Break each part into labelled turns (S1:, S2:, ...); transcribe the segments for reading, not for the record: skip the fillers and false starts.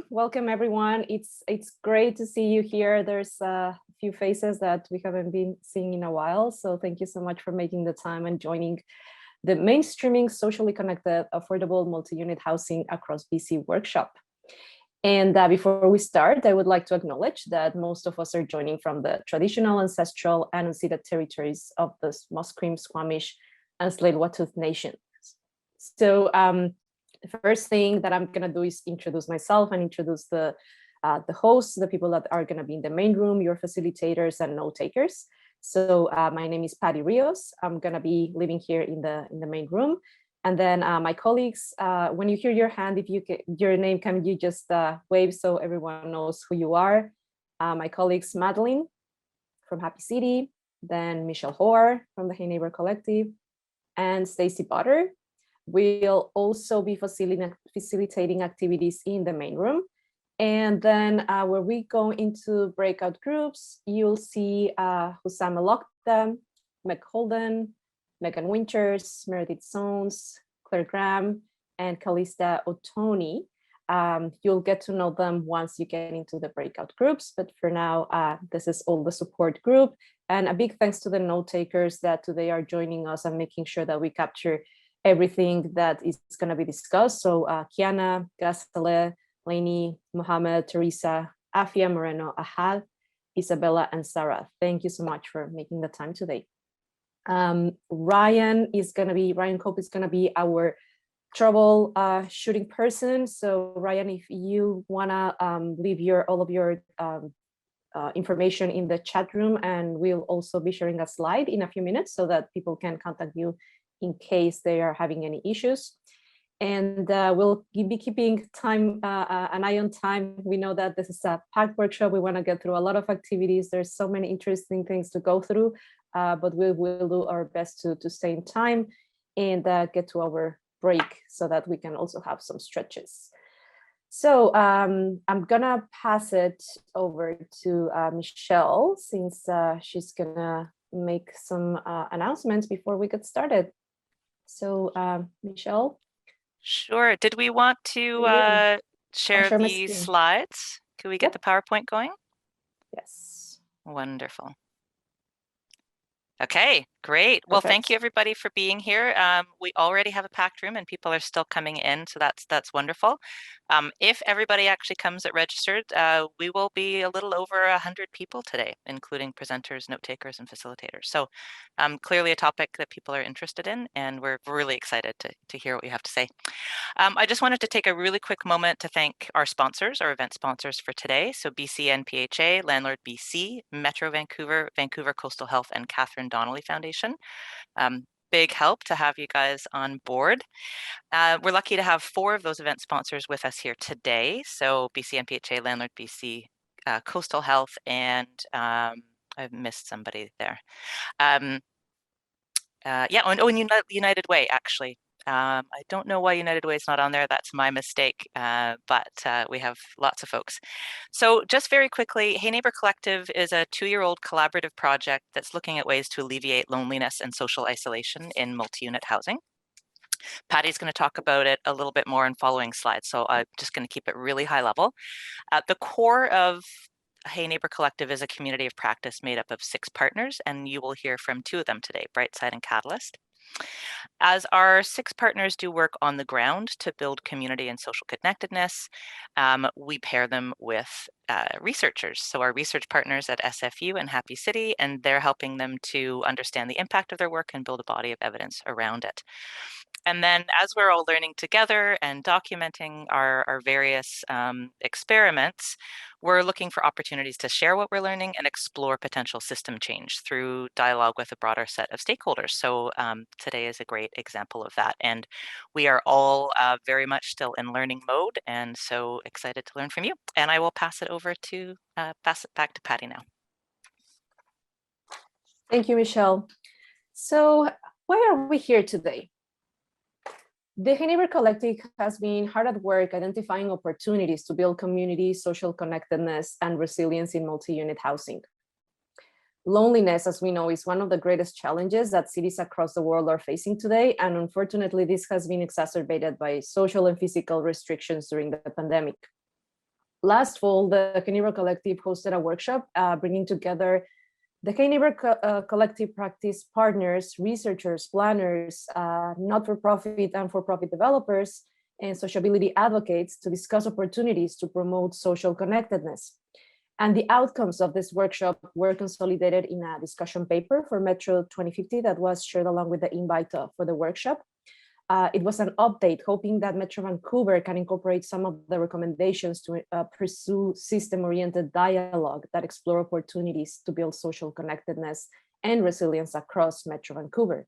S1: Welcome everyone. It's great to see you here. There's a few faces that we haven't been seeing in a while. So thank you so much for making the time and joining the Mainstreaming Socially Connected Affordable Multi-Unit Housing Across BC workshop. And before we start, I would like to acknowledge that most of us are joining from the traditional, ancestral, and unceded territories of the Musqueam, Squamish, and Tsleil-Waututh nations. So the first thing that I'm gonna do is introduce myself and introduce the hosts, the people that are gonna be in the main room, your facilitators and note takers. So my name is Patty Rios. I'm gonna be living here in the main room. And then my colleagues, when you hear your hand, if you get your name, can you just wave so everyone knows who you are? My colleagues, Madeline from Happy City, then Michelle Hoare from the Hey Neighbour Collective, and Stacy Butter. We'll also be facilitating activities in the main room. And then where we go into breakout groups, you'll see Hussam Elokta, Meg Holden, Megan Winters, Meredith Sones, Claire Graham, and Calista Otoni. You'll get to know them once you get into the breakout groups, but for now, this is all the support group. And a big thanks to the note takers that today are joining us and making sure that we capture everything that is going to be discussed. So Kiana, Gasale, Lainey, Mohammed, Teresa, Afia, Moreno, Ahad, Isabella, and Sarah. Thank you so much for making the time today. Ryan Cope is gonna be our troubleshooting person. So Ryan, if you wanna leave all of your information in the chat room, and we'll also be sharing a slide in a few minutes so that people can contact you in case they are having any issues. And we'll be keeping an eye on time. We know that this is a packed workshop. We want to get through a lot of activities. There's so many interesting things to go through, but we will do our best to stay in time and get to our break so that we can also have some stretches. So I'm gonna pass it over to Michelle, since she's gonna make some announcements before we get started. So Michelle.
S2: Sure. Did we want to share the slides? Can we get the PowerPoint going?
S1: Yes.
S2: Wonderful. Okay, great. Well, thank you everybody for being here. We already have a packed room and people are still coming in, so that's wonderful. If everybody actually comes that registered, we will be a little over 100 people today, including presenters, note takers, and facilitators. So clearly a topic that people are interested in, and we're really excited to hear what you have to say. I just wanted to take a really quick moment to thank our sponsors, our event sponsors for today. So BC NPHA, Landlord BC, Metro Vancouver, Vancouver Coastal Health, and Catherine Donnelly Foundation. Big help to have you guys on board. We're lucky to have 4 of those event sponsors with us here today. So BC NPHA, Landlord BC, Coastal Health, and I've missed somebody there. And United Way, actually. I don't know why United Way is not on there. That's my mistake, but we have lots of folks. So just very quickly, Hey Neighbour Collective is a 2-year-old collaborative project that's looking at ways to alleviate loneliness and social isolation in multi-unit housing. Patty's going to talk about it a little bit more in following slides, so I'm just going to keep it really high level. At the core of Hey Neighbour Collective is a community of practice made up of 6 partners, and you will hear from 2 of them today, Brightside and Catalyst. As our 6 partners do work on the ground to build community and social connectedness, we pair them with researchers. So our research partners at SFU and Happy City, and they're helping them to understand the impact of their work and build a body of evidence around it. And then as we're all learning together and documenting our various experiments, we're looking for opportunities to share what we're learning and explore potential system change through dialogue with a broader set of stakeholders. So today is a great example of that. And we are all very much still in learning mode, and so excited to learn from you. And I will pass it back to Patty now.
S1: Thank you, Michelle. So why are we here today? The Hey Neighbour Collective has been hard at work identifying opportunities to build community, social connectedness, and resilience in multi-unit housing. Loneliness, as we know, is one of the greatest challenges that cities across the world are facing today, and unfortunately, this has been exacerbated by social and physical restrictions during the pandemic. Last fall, the Neighbour Collective hosted a workshop bringing together the Neighbour Collective practice partners, researchers, planners, not-for-profit and for-profit developers, and sociability advocates to discuss opportunities to promote social connectedness. And the outcomes of this workshop were consolidated in a discussion paper for Metro 2050 that was shared along with the invite for the workshop. It was an update, hoping that Metro Vancouver can incorporate some of the recommendations to pursue system-oriented dialogue that explore opportunities to build social connectedness and resilience across Metro Vancouver.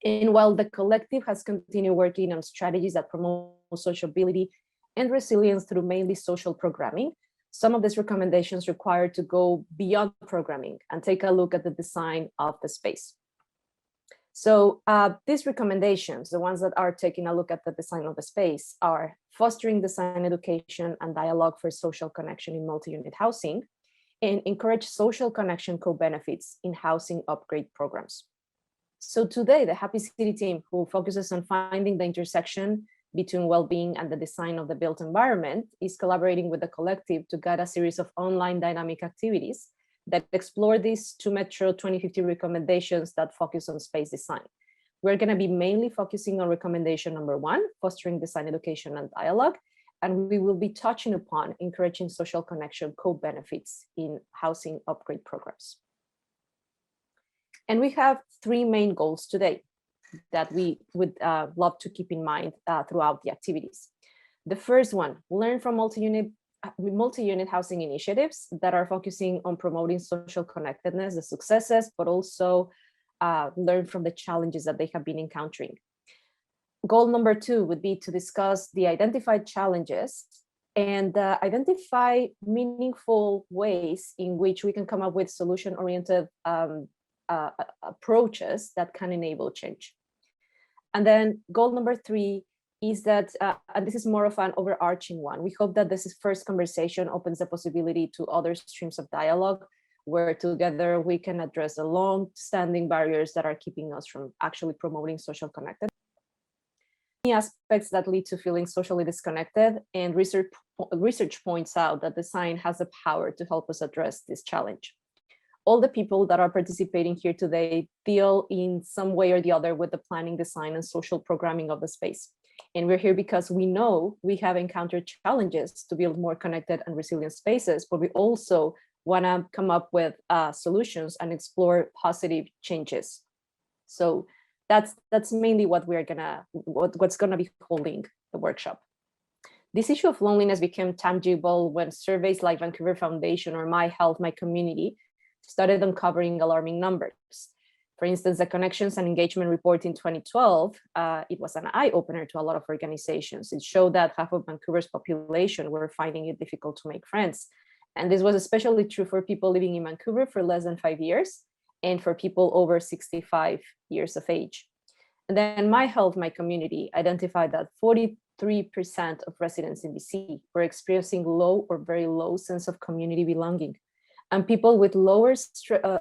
S1: And while the collective has continued working on strategies that promote sociability and resilience through mainly social programming, some of these recommendations require to go beyond programming and take a look at the design of the space. So these recommendations, the ones that are taking a look at the design of the space, are fostering design education and dialogue for social connection in multi-unit housing, and encourage social connection co-benefits in housing upgrade programs. So today, the Happy City team, who focuses on finding the intersection between well-being and the design of the built environment, is collaborating with the collective to guide a series of online dynamic activities that explore these two Metro 2050 recommendations that focus on space design. We're going to be mainly focusing on recommendation number 1, fostering design education and dialogue, and we will be touching upon encouraging social connection co-benefits in housing upgrade programs. And we have 3 main goals today that we would love to keep in mind throughout the activities. The first one, learn from multi-unit housing initiatives that are focusing on promoting social connectedness, the successes, but also learn from the challenges that they have been encountering. Goal number 2 would be to discuss the identified challenges and identify meaningful ways in which we can come up with solution-oriented approaches that can enable change. And then goal number 3 is that, and this is more of an overarching one, we hope that this first conversation opens the possibility to other streams of dialogue where together we can address the long-standing barriers that are keeping us from actually promoting social connectedness. Many aspects that lead to feeling socially disconnected, and research points out that design has the power to help us address this challenge. All the people that are participating here today deal in some way or the other with the planning, design, and social programming of the space. And we're here because we know we have encountered challenges to build more connected and resilient spaces, but we also want to come up with solutions and explore positive changes. So that's mainly what we're what's gonna be holding the workshop. This issue of loneliness became tangible when surveys like Vancouver Foundation or My Health, My Community started uncovering alarming numbers. For instance, the Connections and Engagement Report in 2012, it was an eye-opener to a lot of organizations. It showed that half of Vancouver's population were finding it difficult to make friends. And this was especially true for people living in Vancouver for less than 5 years and for people over 65 years of age. And then My Health, My Community identified that 43% of residents in BC were experiencing low or very low sense of community belonging. And people with lower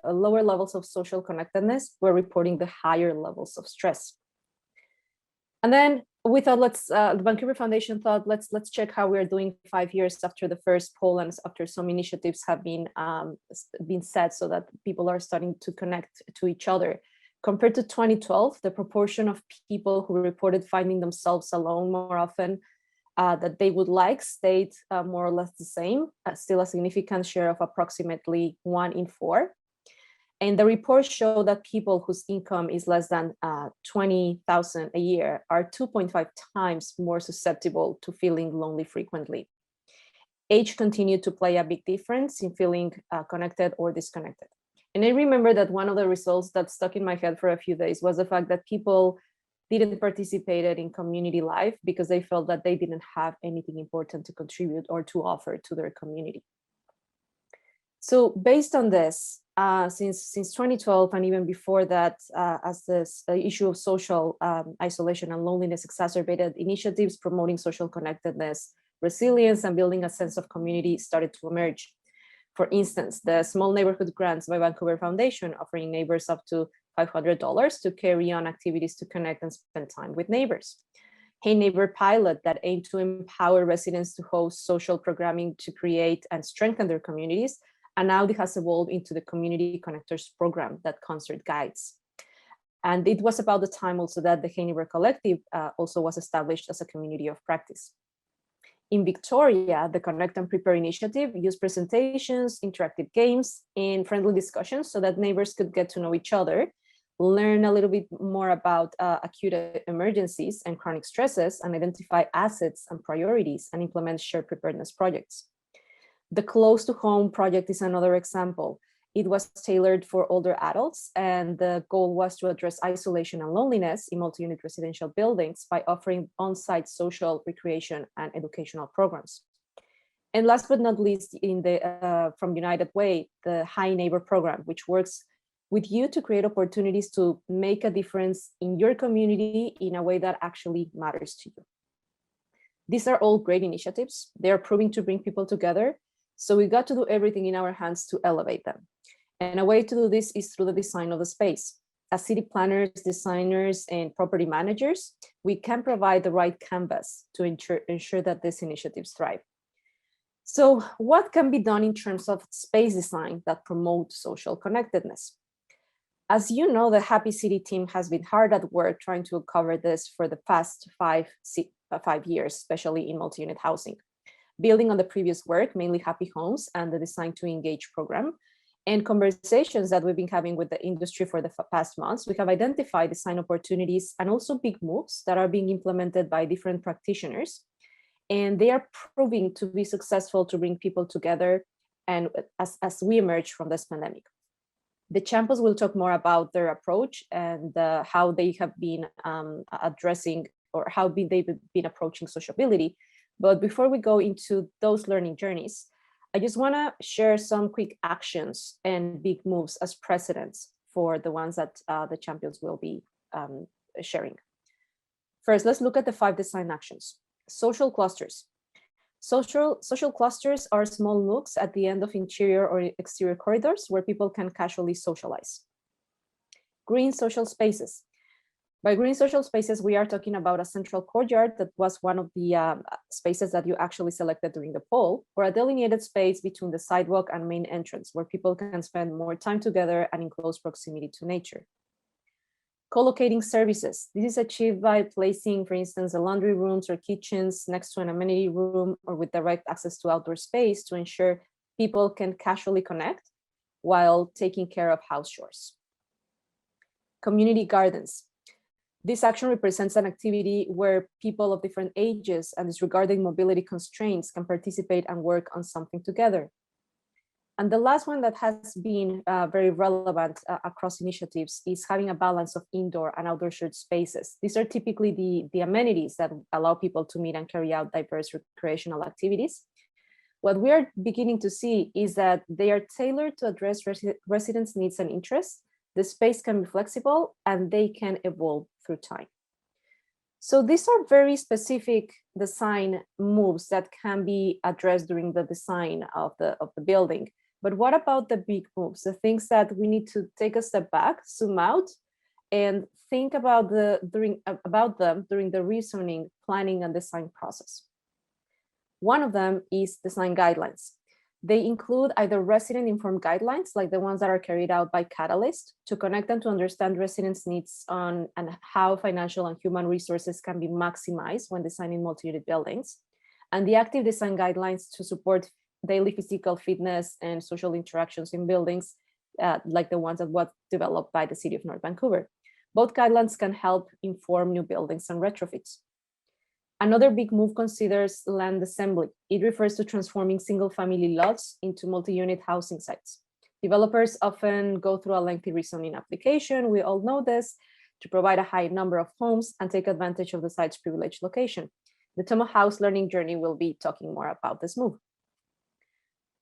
S1: levels of social connectedness were reporting the higher levels of stress. And then we thought, the Vancouver Foundation thought, let's check how we're doing 5 years after the first poll and after some initiatives have been set so that people are starting to connect to each other. Compared to 2012, the proportion of people who reported finding themselves alone more often that they would like stayed more or less the same, still a significant share of approximately 1 in 4. And the report showed that people whose income is less than $20,000 a year are 2.5 times more susceptible to feeling lonely frequently. Age continued to play a big difference in feeling connected or disconnected. And I remember that one of the results that stuck in my head for a few days was the fact that people didn't participate in community life because they felt that they didn't have anything important to contribute or to offer to their community. So based on this, since 2012 and even before that, as this issue of social isolation and loneliness exacerbated, initiatives promoting social connectedness, resilience, and building a sense of community started to emerge. For instance, the Small Neighborhood Grants by Vancouver Foundation offering neighbors up to $500 to carry on activities to connect and spend time with neighbors. Hey Neighbor pilot that aimed to empower residents to host social programming to create and strengthen their communities. And now it has evolved into the Community Connectors program that Concert guides. And it was about the time also that the Hey Neighbor Collective also was established as a community of practice. In Victoria, the Connect and Prepare initiative used presentations, interactive games, and friendly discussions so that neighbors could get to know each other, learn a little bit more about acute emergencies and chronic stresses, and identify assets and priorities, and implement shared preparedness projects. The Close to Home project is another example. It was tailored for older adults, and the goal was to address isolation and loneliness in multi-unit residential buildings by offering on-site social, recreation, and educational programs. And last but not least, from United Way, the Hi Neighbor program, which works with you to create opportunities to make a difference in your community in a way that actually matters to you. These are all great initiatives. They are proving to bring people together. So we got to do everything in our hands to elevate them. And a way to do this is through the design of the space. As city planners, designers, and property managers, we can provide the right canvas to ensure that these initiatives thrive. So what can be done in terms of space design that promotes social connectedness? As you know, the Happy City team has been hard at work trying to cover this for the past 5 years, especially in multi-unit housing. Building on the previous work, mainly Happy Homes and the Design to Engage program, and conversations that we've been having with the industry for the past months, we have identified design opportunities and also big moves that are being implemented by different practitioners. And they are proving to be successful to bring people together and as we emerge from this pandemic. The champions will talk more about their approach and how they have been addressing or how they've been approaching sociability. But before we go into those learning journeys, I just want to share some quick actions and big moves as precedents for the ones that the champions will be sharing. First, let's look at the 5 design actions. Social clusters. Social clusters are small nooks at the end of interior or exterior corridors where people can casually socialize. Green social spaces. By green social spaces, we are talking about a central courtyard that was one of the spaces that you actually selected during the poll, or a delineated space between the sidewalk and main entrance where people can spend more time together and in close proximity to nature. Co-locating services. This is achieved by placing, for instance, the laundry rooms or kitchens next to an amenity room or with direct access to outdoor space to ensure people can casually connect while taking care of house chores. Community gardens. This action represents an activity where people of different ages and disregarding mobility constraints can participate and work on something together. And the last one that has been very relevant across initiatives is having a balance of indoor and outdoor shared spaces. These are typically the amenities that allow people to meet and carry out diverse recreational activities. What we are beginning to see is that they are tailored to address residents' needs and interests. The space can be flexible and they can evolve through time. So these are very specific design moves that can be addressed during the design of the building. But what about the big moves, the things that we need to take a step back, zoom out, and think about them during the reasoning, planning, and design process? One of them is design guidelines. They include either resident-informed guidelines, like the ones that are carried out by Catalyst, to connect them to understand residents' needs and how financial and human resources can be maximized when designing multi-unit buildings, and the active design guidelines to support daily physical fitness and social interactions in buildings, like the ones that were developed by the City of North Vancouver. Both guidelines can help inform new buildings and retrofits. Another big move considers land assembly. It refers to transforming single-family lots into multi-unit housing sites. Developers often go through a lengthy rezoning application, we all know this, to provide a high number of homes and take advantage of the site's privileged location. The Tomo House Learning Journey will be talking more about this move.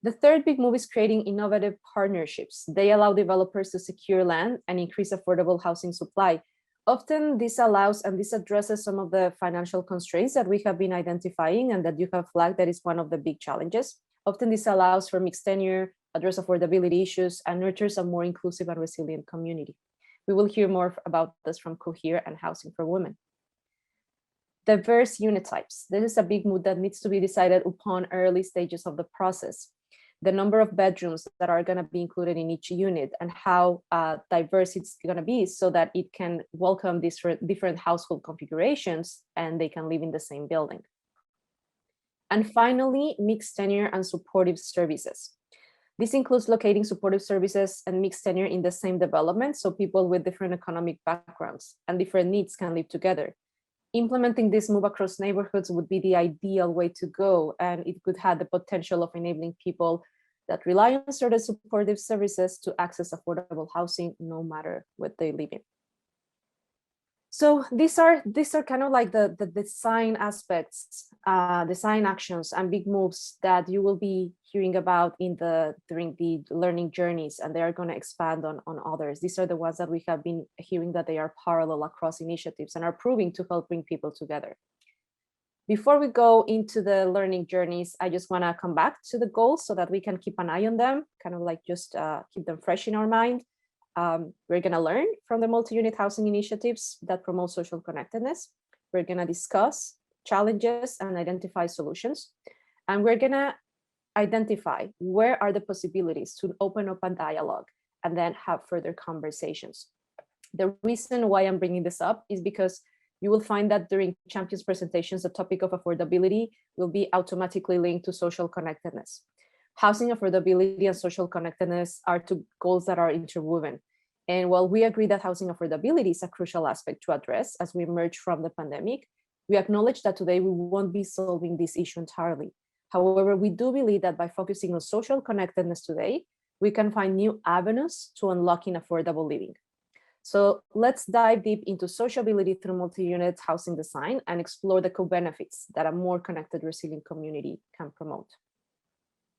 S1: The third big move is creating innovative partnerships. They allow developers to secure land and increase affordable housing supply. Often this allows and this addresses some of the financial constraints that we have been identifying and that you have flagged that is one of the big challenges. Often this allows for mixed tenure, address affordability issues, and nurtures a more inclusive and resilient community. We will hear more about this from Cohere and Housing for Women. Diverse unit types. This is a big mood that needs to be decided upon early stages of the process. The number of bedrooms that are going to be included in each unit and how diverse it's going to be so that it can welcome different household configurations and they can live in the same building. And finally, mixed tenure and supportive services. This includes locating supportive services and mixed tenure in the same development so people with different economic backgrounds and different needs can live together. Implementing this move across neighborhoods would be the ideal way to go, and it could have the potential of enabling people that rely on certain supportive services to access affordable housing no matter what they live in. So these are kind of like the design aspects, design actions and big moves that you will be hearing about during the learning journeys, and they are going to expand on others. These are the ones that we have been hearing that they are parallel across initiatives and are proving to help bring people together. Before we go into the learning journeys, I just want to come back to the goals so that we can keep an eye on them, kind of like just keep them fresh in our mind. We're going to learn from the multi-unit housing initiatives that promote social connectedness. We're going to discuss challenges and identify solutions. And we're going to identify where are the possibilities to open up a dialogue and then have further conversations. The reason why I'm bringing this up is because you will find that during Champions presentations, the topic of affordability will be automatically linked to social connectedness. Housing affordability and social connectedness are two goals that are interwoven. And while we agree that housing affordability is a crucial aspect to address as we emerge from the pandemic, we acknowledge that today we won't be solving this issue entirely. However, we do believe that by focusing on social connectedness today, we can find new avenues to unlocking affordable living. So let's dive deep into sociability through multi-unit housing design and explore the co-benefits that a more connected, resilient community can promote.